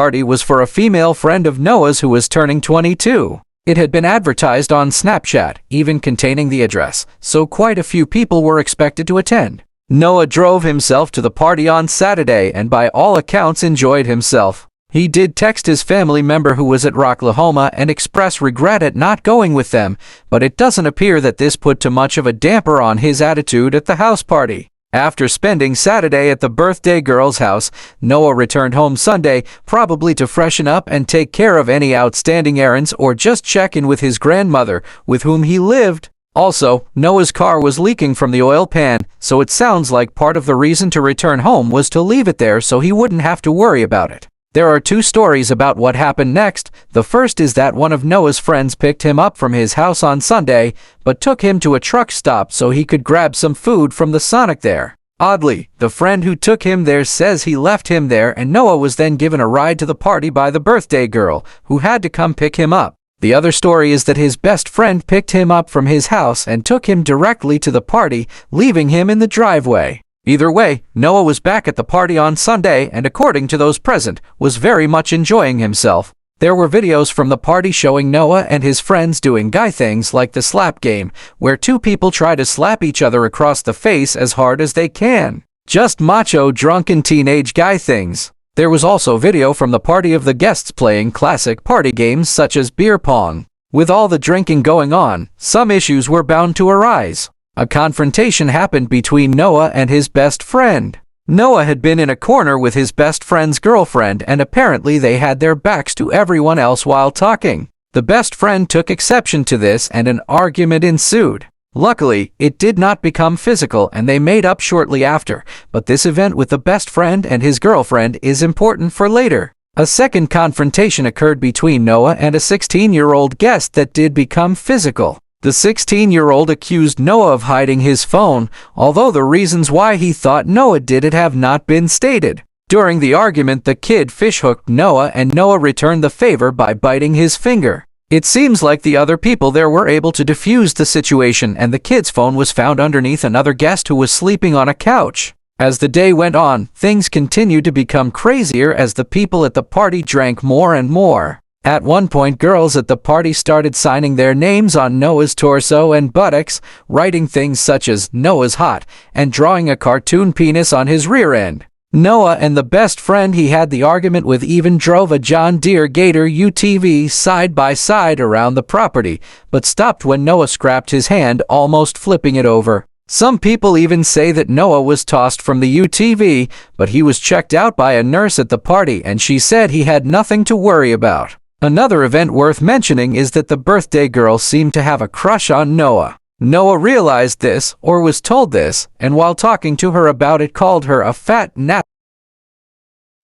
party was for a female friend of Noah's who was turning 22. It had been advertised on Snapchat, even containing the address, so quite a few people were expected to attend. Noah drove himself to the party on Saturday and by all accounts enjoyed himself. He did text his family member who was at Rocklahoma and express regret at not going with them, but it doesn't appear that this put too much of a damper on his attitude at the house party. After spending Saturday at the birthday girl's house, Noah returned home Sunday, probably to freshen up and take care of any outstanding errands or just check in with his grandmother, with whom he lived. Also, Noah's car was leaking from the oil pan, so it sounds like part of the reason to return home was to leave it there so he wouldn't have to worry about it. There are two stories about what happened next. The first is that one of Noah's friends picked him up from his house on Sunday, but took him to a truck stop so he could grab some food from the Sonic there. Oddly, the friend who took him there says he left him there and Noah was then given a ride to the party by the birthday girl, who had to come pick him up. The other story is that his best friend picked him up from his house and took him directly to the party, leaving him in the driveway. Either way, Noah was back at the party on Sunday and, according to those present, was very much enjoying himself. There were videos from the party showing Noah and his friends doing guy things like the slap game, where two people try to slap each other across the face as hard as they can. Just macho, drunken teenage guy things. There was also video from the party of the guests playing classic party games such as beer pong. With all the drinking going on, some issues were bound to arise. A confrontation happened between Noah and his best friend. Noah had been in a corner with his best friend's girlfriend and apparently they had their backs to everyone else while talking. The best friend took exception to this and an argument ensued. Luckily, it did not become physical and they made up shortly after, but this event with the best friend and his girlfriend is important for later. A second confrontation occurred between Noah and a 16-year-old guest that did become physical. The 16-year-old accused Noah of hiding his phone, although the reasons why he thought Noah did it have not been stated. During the argument, the kid fishhooked Noah and Noah returned the favor by biting his finger. It seems like the other people there were able to defuse the situation and the kid's phone was found underneath another guest who was sleeping on a couch. As the day went on, things continued to become crazier as the people at the party drank more and more. At one point, girls at the party started signing their names on Noah's torso and buttocks, writing things such as "Noah's hot," and drawing a cartoon penis on his rear end. Noah and the best friend he had the argument with even drove a John Deere Gator UTV side by side around the property, but stopped when Noah scrapped his hand, almost flipping it over. Some people even say that Noah was tossed from the UTV, but he was checked out by a nurse at the party and she said he had nothing to worry about. Another event worth mentioning is that the birthday girl seemed to have a crush on Noah. Noah realized this, or was told this, and while talking to her about it called her a fat nap.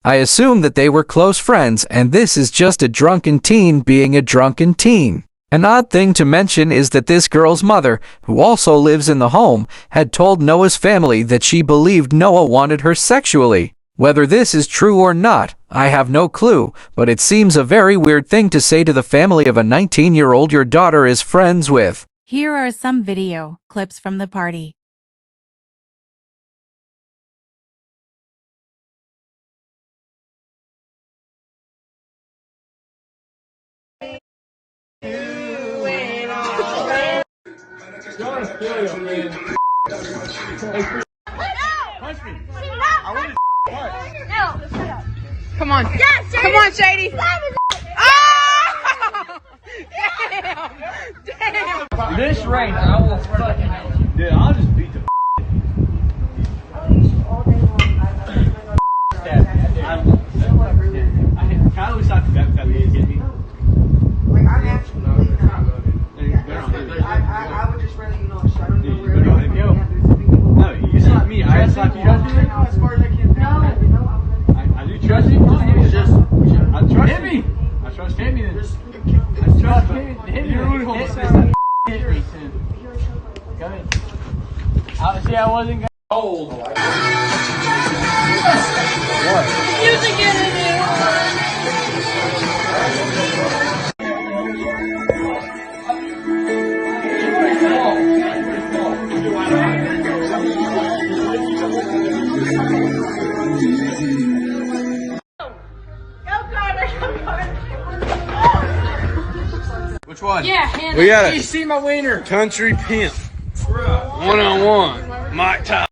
I assume that they were close friends and this is just a drunken teen being a drunken teen. An odd thing to mention is that this girl's mother, who also lives in the home, had told Noah's family that she believed Noah wanted her sexually. Whether this is true or not, I have no clue, but it seems a very weird thing to say to the family of a 19-year-old your daughter is friends with. Here are some video clips from the party. Come on. Yes, Shady. Come on, Shady. Oh! Damn. This range, I will fucking... Dude, I'll just beat the I always thought that me hit me. Like, I'm actually I would just rather, so I don't know where no, you slapped me. I slapped you. As far as I can. I do trust you. I trust me. I trust him. I trust him. Hit me soon. Go ahead. See, I wasn't going old. Music in it. Go, Carter. Which one? Yeah, hand We got You a see my wiener? country pimp. One-on-one. Mike Tyson.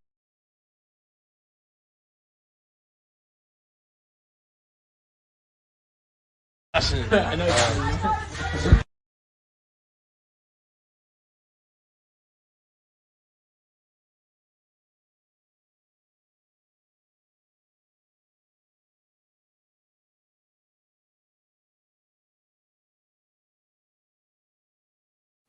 I know.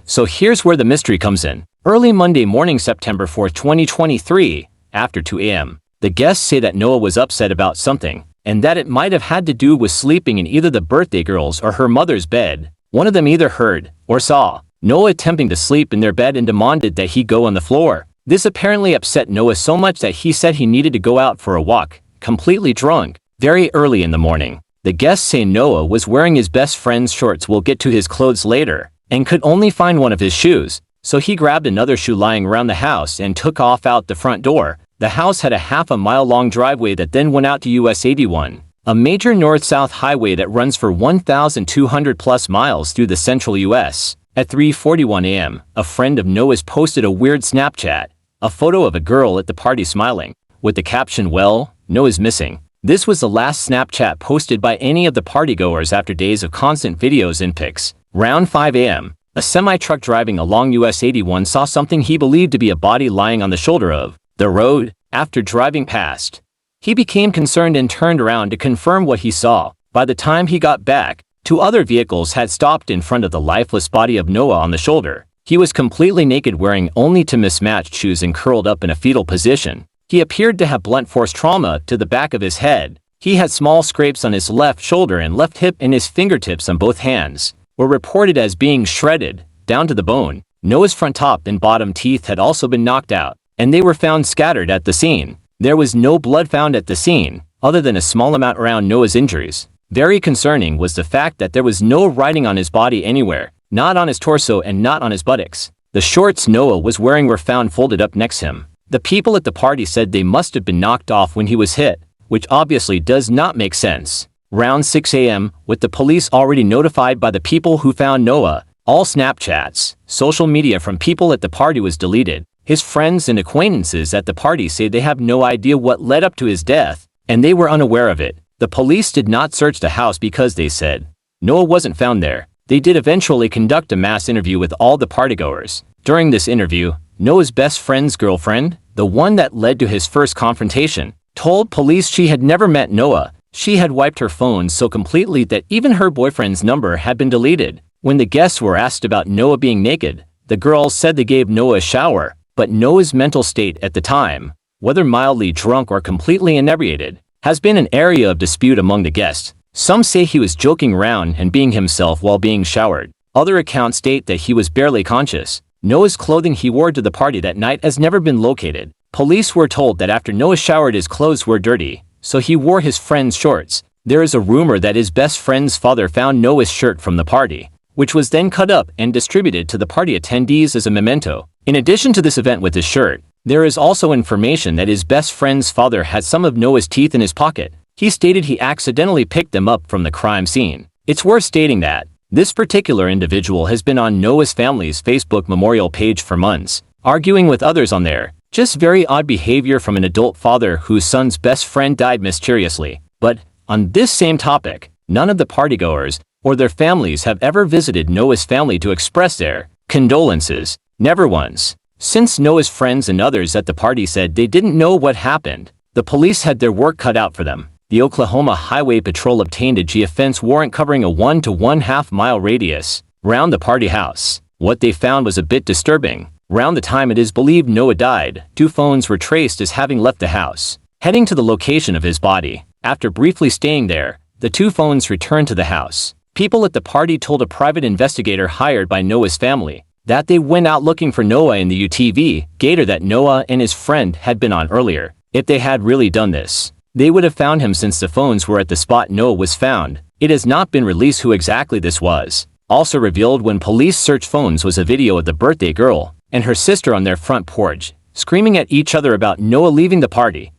So here's where the mystery comes in. Early Monday morning, September 4th, 2023, after 2 a.m., the guests say that Noah was upset about something, and that it might have had to do with sleeping in either the birthday girl's or her mother's bed. One of them either heard or saw Noah attempting to sleep in their bed and demanded that he go on the floor. This apparently upset Noah so much that he said he needed to go out for a walk, completely drunk. Very early in the morning, the guests say Noah was wearing his best friend's shorts. We'll get to his clothes later, and could only find one of his shoes. So he grabbed another shoe lying around the house and took off out the front door. The house had a half-a-mile-long driveway that then went out to US 81, a major north-south highway that runs for 1,200-plus miles through the central US. At 3:41 a.m., a friend of Noah's posted a weird Snapchat, a photo of a girl at the party smiling, with the caption, "Well, Noah's missing." This was the last Snapchat posted by any of the partygoers after days of constant videos and pics. Around 5 a.m., a semi-truck driving along US 81 saw something he believed to be a body lying on the shoulder of the road. After driving past, he became concerned and turned around to confirm what he saw. By the time he got back, 2 other vehicles had stopped in front of the lifeless body of Noah on the shoulder. He was completely naked, wearing only two mismatched shoes and curled up in a fetal position. He appeared to have blunt force trauma to the back of his head. He had small scrapes on his left shoulder and left hip, and his fingertips on both hands were reported as being shredded down to the bone. Noah's front top and bottom teeth had also been knocked out, and they were found scattered at the scene. There was no blood found at the scene, other than a small amount around Noah's injuries. Very concerning was the fact that there was no writing on his body anywhere, not on his torso and not on his buttocks. The shorts Noah was wearing were found folded up next to him. The people at the party said they must have been knocked off when he was hit, which obviously does not make sense. Around 6 a.m., with the police already notified by the people who found Noah, all Snapchats, social media from people at the party was deleted. His friends and acquaintances at the party say they have no idea what led up to his death, and they were unaware of it. The police did not search the house because they said Noah wasn't found there. They did eventually conduct a mass interview with all the partygoers. During this interview, Noah's best friend's girlfriend, the one that led to his first confrontation, told police she had never met Noah. She had wiped her phone so completely that even her boyfriend's number had been deleted. When the guests were asked about Noah being naked, the girls said they gave Noah a shower, but Noah's mental state at the time, whether mildly drunk or completely inebriated, has been an area of dispute among the guests. Some say he was joking around and being himself while being showered. Other accounts state that he was barely conscious. Noah's clothing he wore to the party that night has never been located. Police were told that after Noah showered, his clothes were dirty, so he wore his friend's shorts. There is a rumor that his best friend's father found Noah's shirt from the party, which was then cut up and distributed to the party attendees as a memento. In addition to this event with his shirt, there is also information that his best friend's father had some of Noah's teeth in his pocket. He stated he accidentally picked them up from the crime scene. It's worth stating that this particular individual has been on Noah's family's Facebook memorial page for months, arguing with others on there. Just very odd behavior from an adult father whose son's best friend died mysteriously. But on this same topic, none of the partygoers or their families have ever visited Noah's family to express their condolences. Never once. Since Noah's friends and others at the party said they didn't know what happened, the police had their work cut out for them. The Oklahoma Highway Patrol obtained a G-offense warrant covering a 1 to 1/2 mile radius around the party house. What they found was a bit disturbing. Around the time it is believed Noah died, 2 phones were traced as having left the house, heading to the location of his body. After briefly staying there, the 2 phones returned to the house. People at the party told a private investigator hired by Noah's family that they went out looking for Noah in the UTV gator that Noah and his friend had been on earlier. If they had really done this, they would have found him since the phones were at the spot Noah was found. It has not been released who exactly this was. Also revealed when police searched phones was a video of the birthday girl and her sister on their front porch, screaming at each other about Noah leaving the party.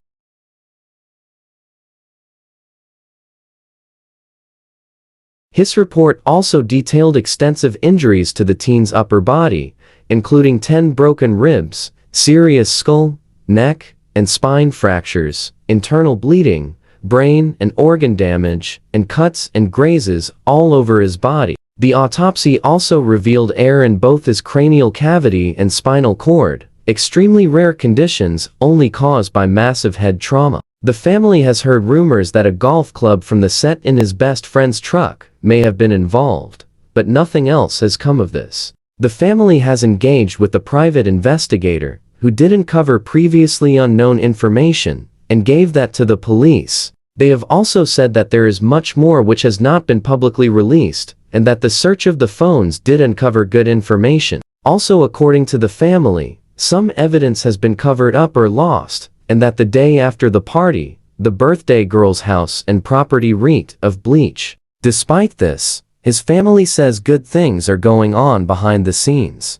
His report also detailed extensive injuries to the teen's upper body, including 10 broken ribs, serious skull, neck, and spine fractures, internal bleeding, brain and organ damage, and cuts and grazes all over his body. The autopsy also revealed air in both his cranial cavity and spinal cord, extremely rare conditions only caused by massive head trauma. The family has heard rumors that a golf club from the set in his best friend's truck may have been involved, but nothing else has come of this. The family has engaged with a private investigator who didn't cover previously unknown information and gave that to the police. They have also said that there is much more which has not been publicly released, and that the search of the phones did uncover good information. Also, according to the family, some evidence has been covered up or lost, and that the day after the party, the birthday girl's house and property reeked of bleach. Despite this, his family says good things are going on behind the scenes.